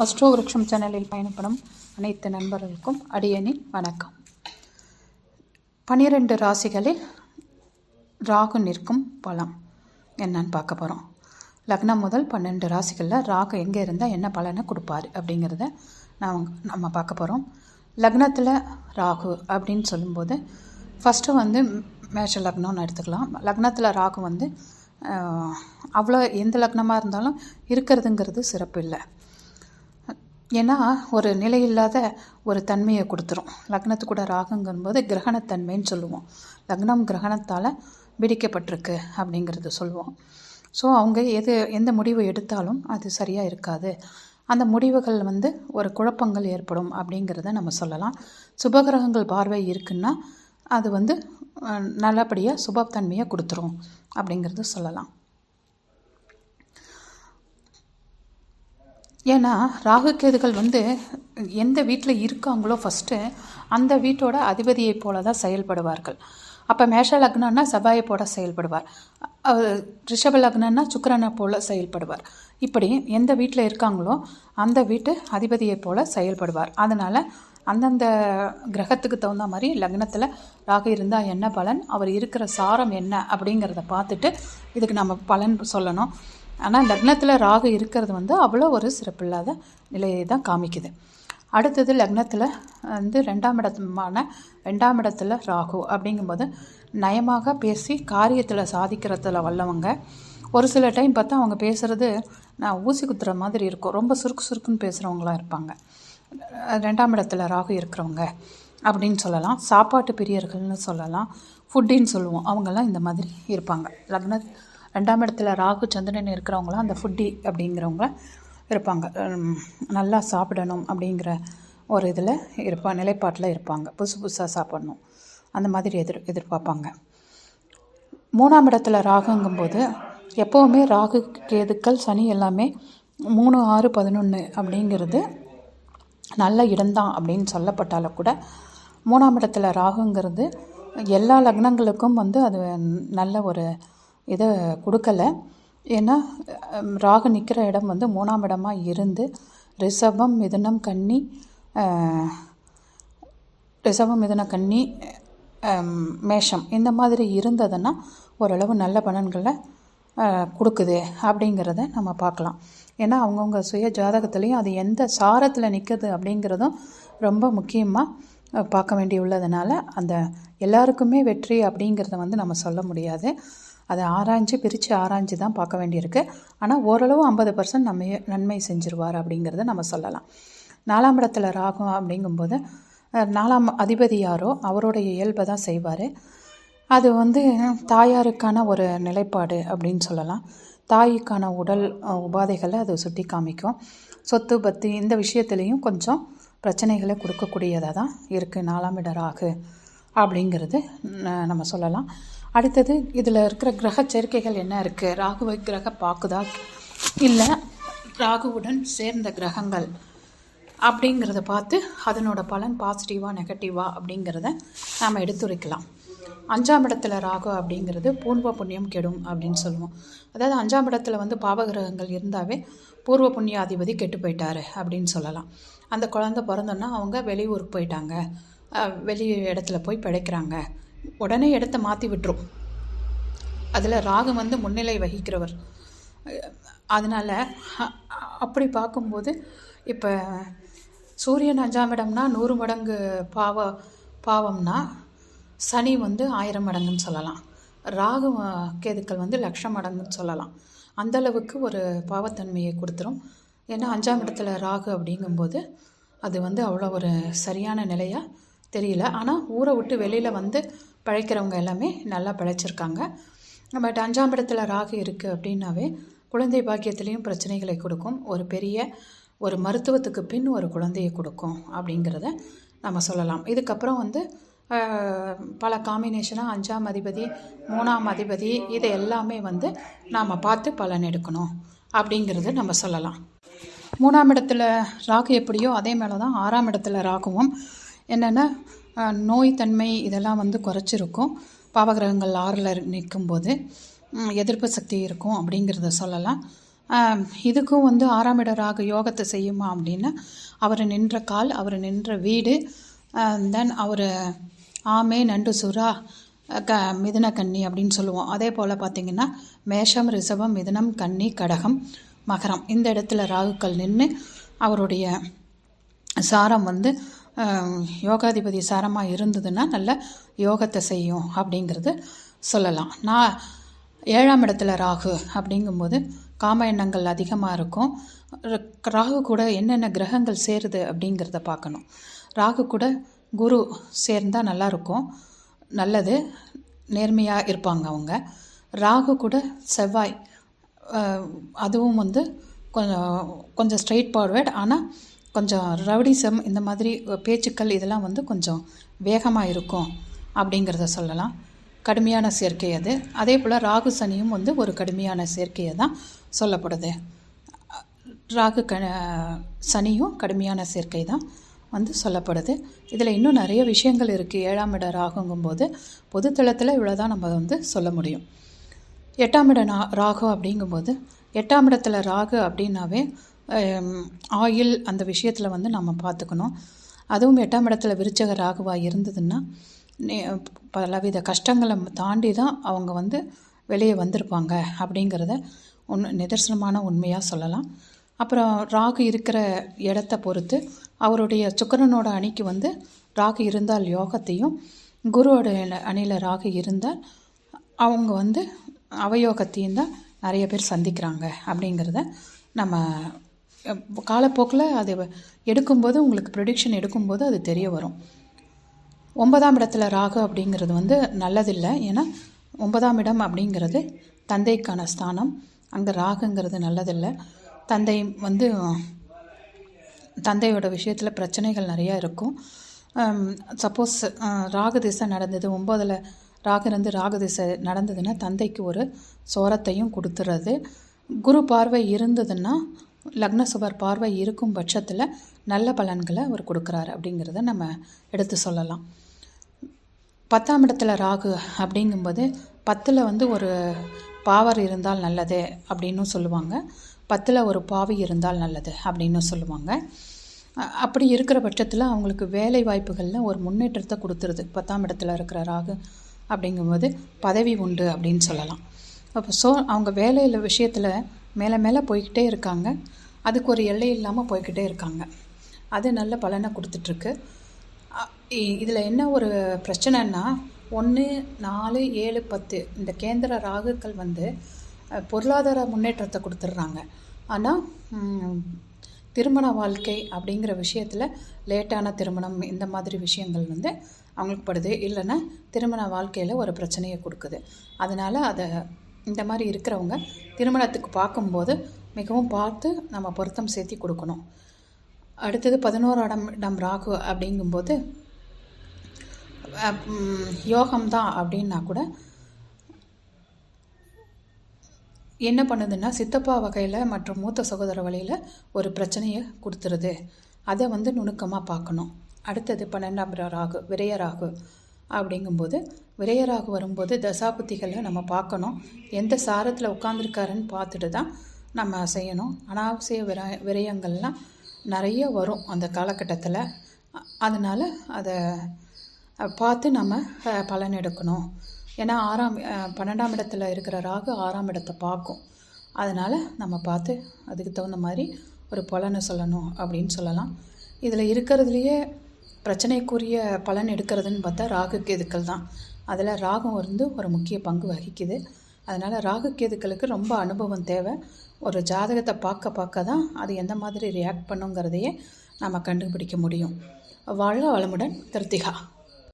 Astro விருட்சம் சேனலில் பயணப்படும் அனைத்து நண்பர்களுக்கும் அடியனின் வணக்கம். 12 ராசிகளில் ராகு நிற்கும் பலம் என்னன்னு பார்க்க போகிறோம். லக்னம் முதல் 12 ராசிகளில் ராகு எங்கே இருந்தால் என்ன பலனை கொடுப்பாரு அப்படிங்கிறத நம்ம பார்க்க போகிறோம். லக்னத்தில் ராகு அப்படின்னு சொல்லும்போது ஃபஸ்ட்டு மேஷ லக்னம்னு எடுத்துக்கலாம். லக்னத்தில் ராகு அவ்வளோ எந்த லக்னமாக இருந்தாலும் இருக்கிறதுங்கிறது சிறப்பு இல்லை. ஏன்னா ஒரு நிலையில்லாத ஒரு தன்மையை கொடுத்துரும். லக்னத்து கூட ராகுங்கும்போது கிரகணத்தன்மைன்னு சொல்லுவோம். லக்னம் கிரகணத்தால் பிடிக்கப்பட்டிருக்கு அப்படிங்கிறது சொல்லுவோம். ஸோ அவங்க எந்த முடிவு எடுத்தாலும் அது சரியாக இருக்காது. அந்த முடிவுகள் ஒரு குழப்பங்கள் ஏற்படும் அப்படிங்கிறத நம்ம சொல்லலாம். சுபகிரகங்கள் பார்வை இருக்குன்னா அது நல்லபடியாக சுபத்தன்மையை கொடுத்துரும் அப்படிங்கிறது சொல்லலாம். ஏன்னா ராகு கேதுகள் எந்த வீட்டில் இருக்காங்களோ ஃபஸ்ட்டு அந்த வீட்டோட அதிபதியை போல தான் செயல்படுவார்கள். அப்போ மேஷ லக்னன்னா செவ்வாயை போல செயல்படுவார், ரிஷப லக்னன்னா சுக்கிரனை போல செயல்படுவார். இப்படி எந்த வீட்டில் இருக்காங்களோ அந்த வீட்டு அதிபதியை போல செயல்படுவார். அதனால் அந்தந்த கிரகத்துக்கு தகுந்த மாதிரி லக்னத்தில் ராகு இருந்தால் என்ன பலன், அவர் இருக்கிற சாரம் என்ன அப்படிங்கிறத பார்த்துட்டு இதுக்கு நம்ம பலன் சொல்லணும். ஆனால் லக்னத்தில் ராகு இருக்கிறது அவ்வளோ ஒரு சிறப்பில்லாத நிலையை தான் காமிக்குது. அடுத்தது லக்னத்தில் 2ஆம் இடத்துல ராகு அப்படிங்கும்போது நயமாக பேசி காரியத்தில் சாதிக்கிறதுல வல்லவங்க. ஒரு சில டைம் பார்த்தா அவங்க பேசுகிறது நான் ஊசி குத்துற மாதிரி இருக்கும். ரொம்ப சுருக்குன்னு பேசுகிறவங்களாம் இருப்பாங்க. 2ஆம் இடத்துல ராகு இருக்கிறவங்க அப்படின்னு சொல்லலாம். சாப்பாட்டு பிரியர்கள்னு சொல்லலாம், ஃபுட்டின்னு சொல்லுவோம். அவங்கெல்லாம் இந்த மாதிரி இருப்பாங்க. 2ஆம் இடத்துல ராகு சந்திரன் இருக்கிறவங்களாம் அந்த ஃபுட்டி அப்படிங்கிறவங்க இருப்பாங்க. நல்லா சாப்பிடணும் அப்படிங்கிற ஒரு இதில் நிலைப்பாட்டில் இருப்பாங்க. புதுசாக சாப்பிடணும் அந்த மாதிரி எதிர்பார்ப்பாங்க. 3ஆம் இடத்துல ராகுங்கும்போது எப்போவுமே ராகு கேதுக்கள் சனி எல்லாமே 3, 6, 11 அப்படிங்கிறது நல்ல இடம்தான் அப்படின்னு சொல்லப்பட்டாலும் கூட 3ஆம் இடத்துல ராகுங்கிறது எல்லா லக்னங்களுக்கும் அது நல்ல ஒரு இதை கொடுக்கலை. ஏன்னா ராகு நிற்கிற இடம் 3ஆம் இடமாக இருந்து ரிஷபம் மிதுனம் கன்னி மேஷம் இந்த மாதிரி இருந்ததுன்னா ஓரளவு நல்ல பலன்களை கொடுக்குது அப்படிங்கிறத நம்ம பார்க்கலாம். ஏன்னா அவங்கவுங்க சுய ஜாதகத்துலேயும் அது எந்த சாரத்தில் நிற்குது அப்படிங்கிறதும் ரொம்ப முக்கியமாக பார்க்க வேண்டி உள்ளதுனால அந்த எல்லாருக்குமே வெற்றி அப்படிங்கிறத நம்ம சொல்ல முடியாது. அதை பிரித்து ஆராய்ஞ்சு தான் பார்க்க வேண்டியிருக்கு. ஆனால் ஓரளவு 50% நன்மை செஞ்சிருவார் அப்படிங்கிறத நம்ம சொல்லலாம். 4ஆம் இடத்துல ராகு அப்படிங்கும்போது 4ஆம் அதிபதி யாரோ அவருடைய இயல்பை தான் செய்வார். அது தாயாருக்கான ஒரு நிலைப்பாடு அப்படின்னு சொல்லலாம். தாய்க்கான உடல் உபாதைகளை அது சுட்டி காமிக்கும். சொத்து பத்து இந்த விஷயத்துலேயும் கொஞ்சம் பிரச்சனைகளை கொடுக்கக்கூடியதாக தான் இருக்குது 4ஆம் இட ராகு அப்படிங்கிறது நம்ம சொல்லலாம். அடுத்தது இதில் இருக்கிற கிரக சேர்க்கைகள் என்ன இருக்குது, ராகுவை கிரக பார்க்குதா இல்லை ராகுவுடன் சேர்ந்த கிரகங்கள் அப்படிங்கிறத பார்த்து அதனோட பலன் பாசிட்டிவாக நெகட்டிவா அப்படிங்கிறத நாம் எடுத்துரைக்கலாம். 5ஆம் இடத்துல ராகு அப்படிங்கிறது பூர்வ புண்ணியம் கெடும் அப்படின்னு சொல்லுவோம். அதாவது 5ஆம் இடத்துல பாவகிரகங்கள் இருந்தாவே பூர்வ புண்ணியாதிபதி கெட்டு போயிட்டாரு அப்படின்னு சொல்லலாம். அந்த குழந்தை பிறந்தோன்னா அவங்க வெளியூருக்கு போயிட்டாங்க, வெளி இடத்துல போய் பிழைக்கிறாங்க, உடனே இடத்த மாற்றி விட்டுரும். அதில் ராகு முன்னிலை வகிக்கிறவர். அதனால் அப்படி பார்க்கும்போது இப்போ சூரியன் 5ஆம் இடம்னா 100 மடங்கு பாவம்னா சனி 1000 மடங்குன்னு சொல்லலாம். ராகு கேதுக்கள் 1,00,000 மடங்குன்னு சொல்லலாம். அந்தளவுக்கு ஒரு பாவத்தன்மையை கொடுத்துரும். ஏன்னா 5ஆம் இடத்துல ராகு அப்படிங்கும்போது அது அவ்வளோ ஒரு சரியான நிலையாக தெரியல. ஆனால் ஊரை விட்டு வெளியில் பிழைக்கிறவங்க எல்லாமே நல்லா பிழைச்சிருக்காங்க. பட் 5ஆம் இடத்துல ராகு இருக்குது அப்படின்னாவே குழந்தை பாக்கியத்துலேயும் பிரச்சனைகளை கொடுக்கும். ஒரு மருத்துவத்துக்கு பின் ஒரு குழந்தையை கொடுக்கும் அப்படிங்கிறத நம்ம சொல்லலாம். இதுக்கப்புறம் பல காம்பினேஷனாக 5ஆம் அதிபதி 3ஆம் அதிபதி இதை எல்லாமே நாம் பார்த்து பலன் எடுக்கணும் அப்படிங்கிறது நம்ம சொல்லலாம். 3ஆம் இடத்துல ராகு எப்படியோ அதே மேலே தான் 6ஆம் இடத்துல ராகுவும் என்னென்னா நோய் தன்மை இதெல்லாம் குறைச்சிருக்கும். பாவகிரகங்கள் 6ல் நிற்கும்போது எதிர்ப்பு சக்தி இருக்கும் அப்படிங்கிறத சொல்லலாம். இதுக்கும் வந்து 6ஆம் இட ராகு யோகத்தை செய்யுமா அப்படின்னா, அவர் நின்ற கால், அவர் நின்ற வீடு, தென் அவர் ஆமை, நண்டு, சுறா, மிதுன, கன்னி அப்படின்னு சொல்லுவோம். அதே போல் பார்த்திங்கன்னா மேஷம், ரிஷபம், மிதுனம், கன்னி, கடகம், மகரம் இந்த இடத்துல ராகுக்கள் நின்று அவருடைய சாரம் வந்து யோகாதிபதி சாரமாக இருந்ததுன்னா நல்ல யோகத்தை செய்யும் அப்படிங்கிறது சொல்லலாம். 7ஆம் இடத்துல ராகு அப்படிங்கும்போது காம எண்ணங்கள் அதிகமாக இருக்கும். ராகு கூட என்னென்ன கிரகங்கள் சேருது அப்படிங்கிறத பார்க்கணும். ராகு கூட குரு சேர்ந்தால் நல்லாயிருக்கும், நல்லது, நேர்மையாக இருப்பாங்க அவங்க. ராகு கூட செவ்வாய், அதுவும் வந்து கொஞ்சம் ஸ்ட்ரெயிட் ஃபார்வேர்ட், ஆனால் கொஞ்சம் ரவுடிசம் இந்த மாதிரி பேச்சுக்கள் இதெல்லாம் வந்து கொஞ்சம் வேகமாக இருக்கும் அப்படிங்கிறத சொல்லலாம். கடுமையான சேர்க்கை அது. அதே போல் ராகு சனியும் வந்து ஒரு கடுமையான சேர்க்கையை தான் சொல்லப்படுது. ராகு சனியும் கடுமையான சேர்க்கை தான் வந்து சொல்லப்படுது. இதில் இன்னும் நிறைய விஷயங்கள் இருக்குது. 7ஆம் இட ராகுங்கும்போது பொதுத்தளத்தில் இவ்வளோ தான் நம்ம வந்து சொல்ல முடியும். 8ஆம் இட ராகு அப்படிங்கும்போது 8ஆம் இடத்துல ராகு அப்படின்னாவே ஆயில் அந்த விஷயத்தில் வந்து நம்ம பார்த்துக்கணும். அதுவும் 8ஆம் இடத்துல விருச்சக ராகுவாக இருந்ததுன்னா பலவித கஷ்டங்களை தாண்டி தான் அவங்க வந்து வெளியே வந்திருப்பாங்க அப்படிங்கிறத நிதர்சனமான உண்மையாக சொல்லலாம். அப்புறம் ராகு இருக்கிற இடத்த பொறுத்து அவருடைய சுக்கிரனோட அணிக்கு வந்து ராகு இருந்தால் யோகத்தையும், குருவோட அணியில் ராகு இருந்தால் அவங்க வந்து அவயோகத்தையும் தான் நிறைய பேர் சந்திக்கிறாங்க அப்படிங்கிறத நம்ம காலப்போக்கில் அது எடுக்கும்போது, உங்களுக்கு ப்ரெடிக்ஷன் எடுக்கும்போது அது தெரிய வரும். 9ஆம் இடத்துல ராகு அப்படிங்கிறது வந்து நல்லதில்லை. ஏன்னா 9ஆம் இடம் அப்படிங்கிறது தந்தைக்கான ஸ்தானம். அங்கே ராகுங்கிறது நல்லதில்லை. தந்தை வந்து தந்தையோட விஷயத்தில் பிரச்சனைகள் நிறையா இருக்கும். சப்போஸ் ராகு திசை நடந்தது, 9இல் ராகு இருந்து ராகு திசை நடந்ததுன்னா தந்தைக்கு ஒரு சோரத்தையும் கொடுத்துறது. குரு பார்வை இருந்ததுன்னா, லக்ன சுபர் பார்வை இருக்கும் பட்சத்தில் நல்ல பலன்களை அவர் கொடுக்குறாரு அப்படிங்கிறத நம்ம எடுத்து சொல்லலாம். 10ஆம் இடத்துல ராகு அப்படிங்கும்போது 10இல் வந்து ஒரு பாவர் இருந்தால் நல்லது அப்படின்னு சொல்லுவாங்க. 10இல் ஒரு பாவி இருந்தால் நல்லது அப்படின்னு சொல்லுவாங்க. அப்படி இருக்கிற பட்சத்தில் அவங்களுக்கு வேலை வாய்ப்புகளில் ஒரு முன்னேற்றத்தை கொடுத்துருது. 10ஆம் இடத்துல இருக்கிற ராகு அப்படிங்கும்போது பதவி உண்டு அப்படின்னு சொல்லலாம். அப்போ அவங்க வேலையில் விஷயத்தில் மேலே மேலே போய்கிட்டே இருக்காங்க. அதுக்கு ஒரு எல்லை இல்லாமல் போய்கிட்டே இருக்காங்க. அது நல்ல பலனை கொடுத்துட்ருக்கு. இதில் என்ன ஒரு பிரச்சனைன்னா, 1, 4, 7, 10 இந்த கேந்திர ராகுக்கள் வந்து பொருளாதார முன்னேற்றத்தை கொடுத்துட்றாங்க. ஆனால் திருமண வாழ்க்கை அப்படிங்கிற விஷயத்தில் லேட்டான திருமணம் இந்த மாதிரி விஷயங்கள் வந்து அவங்களுக்கு படுது. இல்லைன்னா திருமண வாழ்க்கையில் ஒரு பிரச்சனையை கொடுக்குது. அதனால் அதை இந்த மாதிரி இருக்கிறவங்க திருமணத்துக்கு பார்க்கும்போது மிகவும் பார்த்து நம்ம பொருத்தம் சேர்த்தி கொடுக்கணும். அடுத்தது 11ஆம் இடம் ராகு அப்படிங்கும்போது யோகம்தான் அப்படின்னா கூட என்ன பண்ணுதுன்னா, சித்தப்பா வகையில் மற்றும் மூத்த சகோதர வழியில் ஒரு பிரச்சனையை கொடுத்துருது. அதை வந்து நுணுக்கமாக பார்க்கணும். அடுத்தது 12ஆம் ராகு விரயராகு அப்படிங்கும்போது, விரயராகு வரும்போது தசாபுத்திகளை நம்ம பார்க்கணும். எந்த சாரத்தில் உட்காந்துருக்காருன்னு பார்த்துட்டு தான் நம்ம செய்யணும். அனாவசிய விரயங்கள்லாம் நிறைய வரும் அந்த காலகட்டத்தில். அதனால் அதை பார்த்து நம்ம பலன் எடுக்கணும். ஏன்னா 12ஆம் இடத்துல இருக்கிற ராகு 6ஆம் இடத்தை பார்க்கும். அதனால் நம்ம பார்த்து அதுக்கு தகுந்த மாதிரி ஒரு பலனை சொல்லணும் அப்படின்னு சொல்லலாம். இதில் இருக்கிறதுலையே பிரச்சனைக்குரிய பலன் எடுக்கிறதுன்னு பார்த்தா ராகு கேதுக்கள் தான். அதில் ராகம் வந்து ஒரு முக்கிய பங்கு வகிக்குது. அதனால் ராகு கேதுக்களுக்கு ரொம்ப அனுபவம் தேவை. ஒரு ஜாதகத்தை பார்க்க தான் அது எந்த மாதிரி ரியாக்ட் பண்ணுங்கிறதையே நம்ம கண்டுபிடிக்க முடியும். வாழ்க வளமுடன். கிருத்திகா.